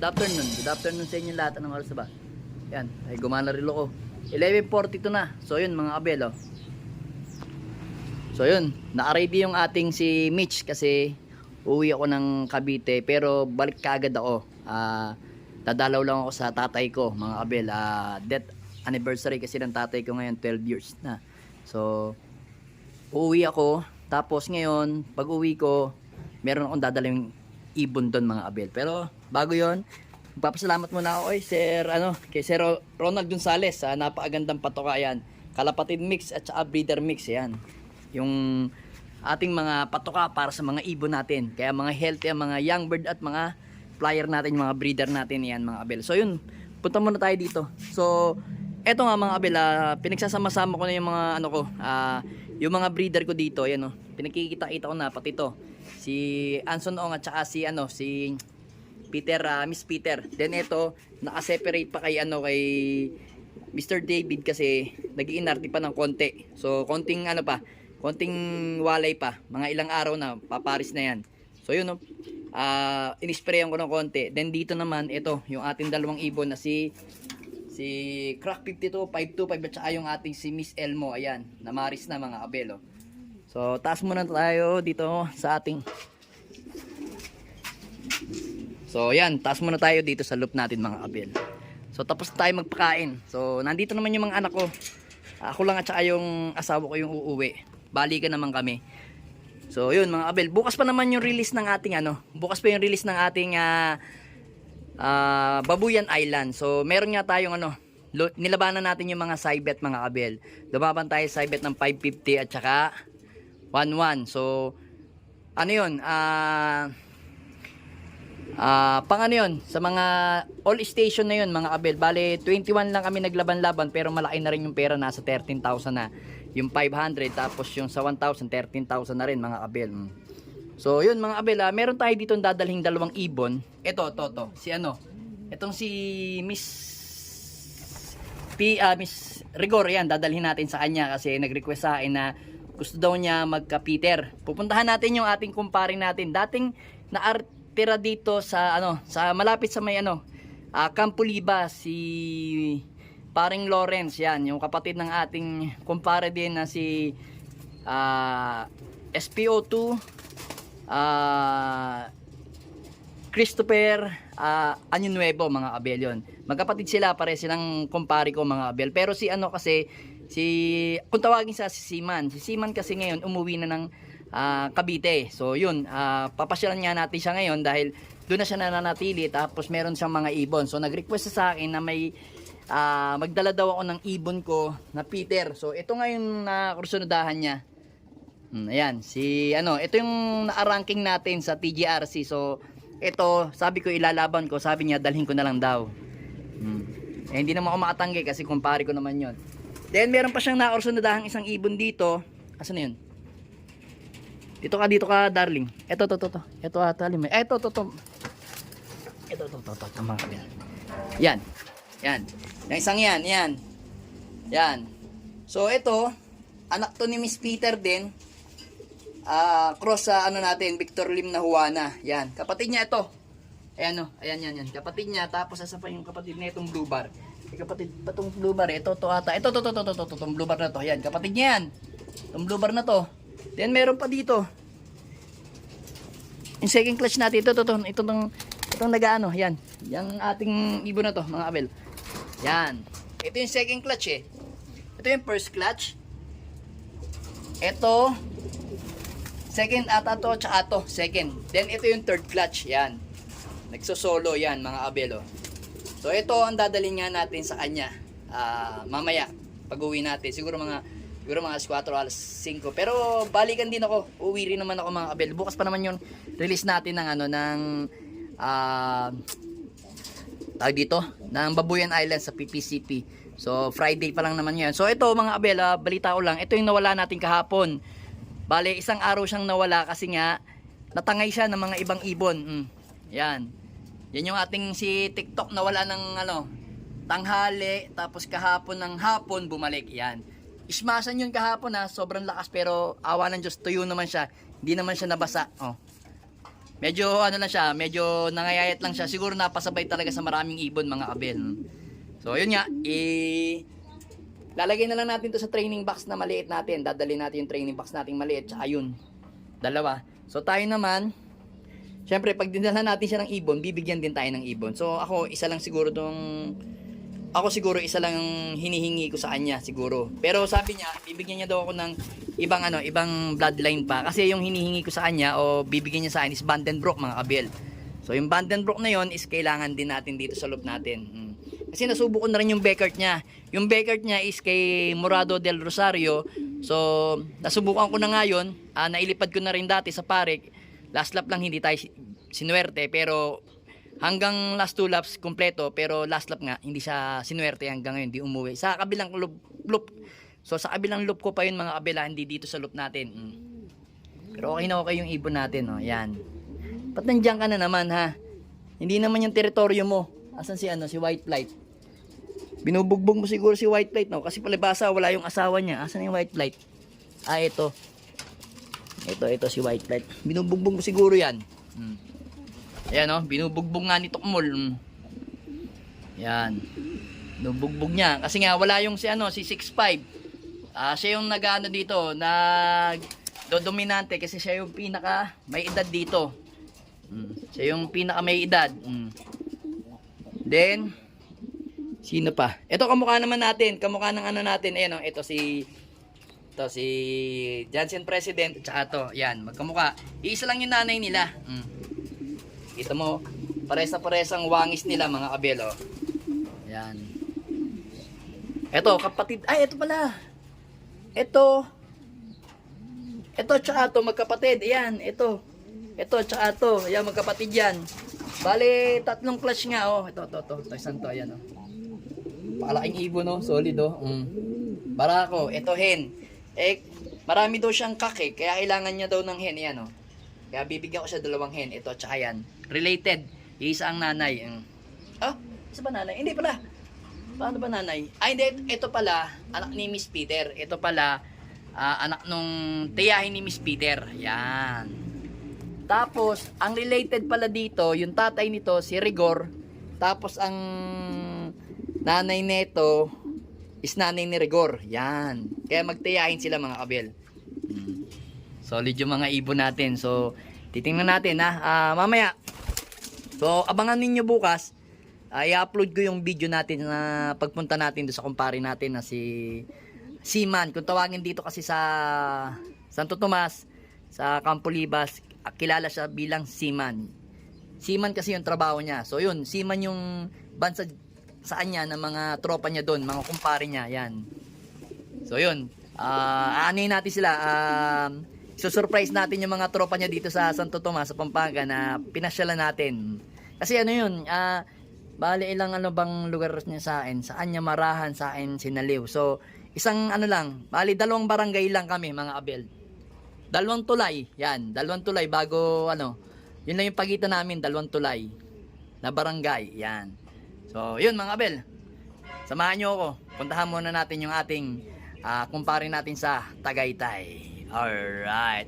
good afternoon. Good afternoon sa inyo lahat. Anong oras na ba? Yan, ay gumana rilo ko. 11:42 na. So yun mga kabel, oh. So yun, naka-ready yung ating si Mitch kasi uwi ako ng Cavite pero balik kaagad ako. Dadalaw lang ako sa tatay ko mga kabel. Death anniversary kasi ng tatay ko ngayon, 12 years na. So uuwi ako, tapos ngayon pag uwi ko meron akong dadaling ibon doon mga kabel. Pero bago yon, magpapasalamat muna ako kay Sir Ronald Gonzales sa napakagandang patoka yan. Kalapatid mix at saka breeder mix yan. Yung ating mga patoka para sa mga ibon natin. Kaya mga healthy ang mga young bird at mga flyer natin, mga breeder natin yan mga kabel. So yun, punta muna tayo dito. So eto nga mga kabel, pinagsasama-sama ko na yung mga yung mga breeder ko dito. Ayan, pinakikita-kita ko na pati to. Si Anson Ong at saka si Peter, Miss Peter. Then ito, naka-separate pa kay Mr. David kasi nag-iinarte pa ng konti. So konting konting walay pa. Mga ilang araw na paparis na yan. So yun, inisprayan ko ng konti. Then dito naman ito, yung ating dalawang ibon na si Crack 52, 525 at saka yung ating si Miss Elmo. Ayan, namaris na mga kabel. So taas muna tayo dito sa ating. So yan, taas muna tayo dito sa loop natin mga kabel. So tapos tayo magpakain. So nandito naman yung mga anak ko. Ako lang at saka yung asawa ko yung uuwi. Balikan naman kami. So yun mga kabel, bukas pa naman yung release ng ating bukas pa yung release ng ating Babuyan Island. So meron nga tayong nilabanan natin yung mga side-bet mga kabel. Lumaban tayo side-bet ng 550 at saka 1-1. So ano yun, pang yun, sa mga all station na yun mga kabel. Bale 21 lang kami naglaban-laban pero malaki na rin yung pera, nasa 13,000 na yung 500, tapos yung sa 1,000 13,000 na rin mga kabel. So yun mga kabel, meron tayo dito dadalhin dalawang ibon. Ito itong si Miss Rigor, yan dadalhin natin sa kanya kasi nag-request sa akin na gusto daw niya magka-Peter. Pupuntahan natin yung ating kumpare natin. Dating naartira dito sa sa malapit sa may Campo Liba, si paring Lawrence, yan, yung kapatid ng ating kumpare din na si SPO2 Christopher Anyo Nuevo mga kabel yun. Magkapatid sila, pare silang kumpare ko mga kabel. Pero kung tawagin sa si Siman kasi ngayon umuwi na ng Cavite. So yun, papasyalan nga natin siya ngayon dahil doon na siya nananatili, tapos meron siyang mga ibon. So nag-request sa akin na may magdala daw ako ng ibon ko na Peter. So ito nga yung kursunodahan niya. Ayan, ito yung na-ranking natin sa TGRC. So ito, sabi ko ilalaban ko, sabi niya dalhin ko na lang daw. Hindi naman ako makatanggi kasi kumpare ko naman yon. Then meron pa siyang nakursunodahang isang ibon dito. Asan na yun? Dito ka darling. Ito talim. Ito mga kabel. Yan. Yung isang yan. So ito, anak to ni Miss Peter din. Cross sa natin, Victor Lim na Juana. Yan, kapatid niya ito. Ayan yan. Kapatid niya, tapos asa pa yung kapatid niya itong blue bar. Kapatid pa itong blue bar, ito ata. Ito, itong blue bar na to. Yan, kapatid niya yan. Itong blue bar na to. Then meron pa dito. Yung second clutch natin, itong nag-ano, yan. Yung ating ibon na to, mga kabel. Yan. Ito yung second clutch eh. Ito yung first clutch. Ito second ata to, tsaka to, second. Then ito yung third clutch, yan. Nagsosolo yan mga kabel. So ito ang dadalhin nga natin sa kanya mamaya pag uwi natin. Siguro mga 4 alas 5. Pero balikan din ako. Uwi rin naman ako mga kabel. Bukas pa naman yung release natin ng tawag dito, ng Babuyan Island sa PPCP. So Friday pa lang naman yan. So ito mga kabel, balita ko lang, ito yung nawala natin kahapon. Bale, isang araw siyang nawala kasi nga natangay siya ng mga ibang ibon. Yan yung ating si TikTok nawala ng tanghali, tapos kahapon ng hapon bumalik. Yan, ismasan yun kahapon sobrang lakas, pero awa ng Diyos, tuyo naman siya, hindi naman siya nabasa. medyo ano lang siya, medyo nangayayat lang siya. Siguro napasabay talaga sa maraming ibon mga kabel. So yun nga, lalagay na lang natin to sa training box na maliit natin. Dadalhin natin yung training box nating maliit, tsaka yun, dalawa. So tayo naman, syempre pag dinala natin siya ng ibon, bibigyan din tayo ng ibon. So ako, isa lang hinihingi ko sa kanya siguro. Pero sabi niya, bibigyan niya daw ako ng ibang bloodline pa. Kasi yung hinihingi ko sa kanya o bibigyan niya sa akin is Vandenbroek mga kabel. So yung Vandenbroek na yon is kailangan din natin dito sa loop natin. Kasi nasubukan na rin yung Beckert niya. Yung Beckert niya is kay Morado del Rosario. So nasubukan ko na nga yun. Nailipad ko na rin dati sa Parik. Last lap lang hindi tayo sinuwerte, pero hanggang last 2 laps kompleto, pero last lap nga hindi siya sinuwerte hanggang ngayon, di umuwi sa kabilang loop. So sa kabilang loop ko pa yun mga kabela, hindi dito sa loop natin. Pero okay na okay yung ibon natin, oh. Yan. Ba't nandiyan ka na naman, ha? Hindi naman yung teritoryo mo. Asan si White Flight? Binubugbog mo siguro si White Flight, no? Kasi palibasa wala yung asawa niya. Asan yung White Flight? Ito. Ito si White Flight. Binubugbog mo siguro yan. Ayan, oh, binubugbog nga ni Tokmol. Yan. Binubugbog niya. Kasi nga, wala yung si 6'5". Siya yung nag-ano dito, dominante kasi siya yung pinaka may edad dito. Siya yung pinaka may edad. Then, sino pa? Ito, kamukha naman natin. Kamukha ng natin. Ayan, oh, ito si Johnson President. Tsaka to, yan, magkamukha. Iisa lang yung nanay nila. Kita mo, pares ang wangis nila mga kabelo. Yan. Ito, kapatid. Ay, ito pala. Ito tsaka to, magkapatid. Ayan, ito tsaka to. Ayan, magkapatid yan. Bale, 3 clutch nga, oh. Ito, isang to, ayan, oh. Pakalaking ibon, no? Solid, oh. Barako, ito hen. Marami daw siyang kake, kaya kailangan niya daw ng hen, ayan, oh. Kaya bibigyan ko siya 2 hen. Ito, tsaka yan. Related. Isa ang nanay. Isa ba nanay? Hindi pala. Paano ba nanay? Hindi. Ito pala, anak ni Miss Peter. Ito pala, anak nung tiyahin ni Miss Peter. Yan. Tapos, ang related pala dito, yung tatay nito, si Rigor. Tapos, ang nanay nito is nanay ni Rigor. Yan. Kaya magtiyahin sila mga kabel. Solid yung mga ibon natin. So, titingnan natin mamaya. So, abangan ninyo bukas. I-upload ko yung video natin na pagpunta natin doon sa kumpare natin na si Seaman. Kung tawagin dito kasi sa Santo Tomas, sa Campo Libas, kilala siya bilang Seaman. Seaman kasi yung trabaho niya. So, yun. Seaman yung bansa sa kanya ng mga tropa niya doon, mga kumpare niya. Yan. So, yun. Aanin natin sila. So-surprise natin yung mga tropa niya dito sa Santo Tomas, sa Pampanga na pinasyalan natin. Kasi yun, bali ilang bang lugar niya sa akin. Sa Anya Marahan, sa akin Sinaliw. So, isang bali 2 barangay lang kami mga abel. 2 tulay, yan. 2 tulay bago yun lang yung pagitan namin, 2 tulay na barangay, yan. So, yun mga abel. Samahan nyo ako. Puntahan muna natin yung ating kumpare natin sa Tagaytay. Alright.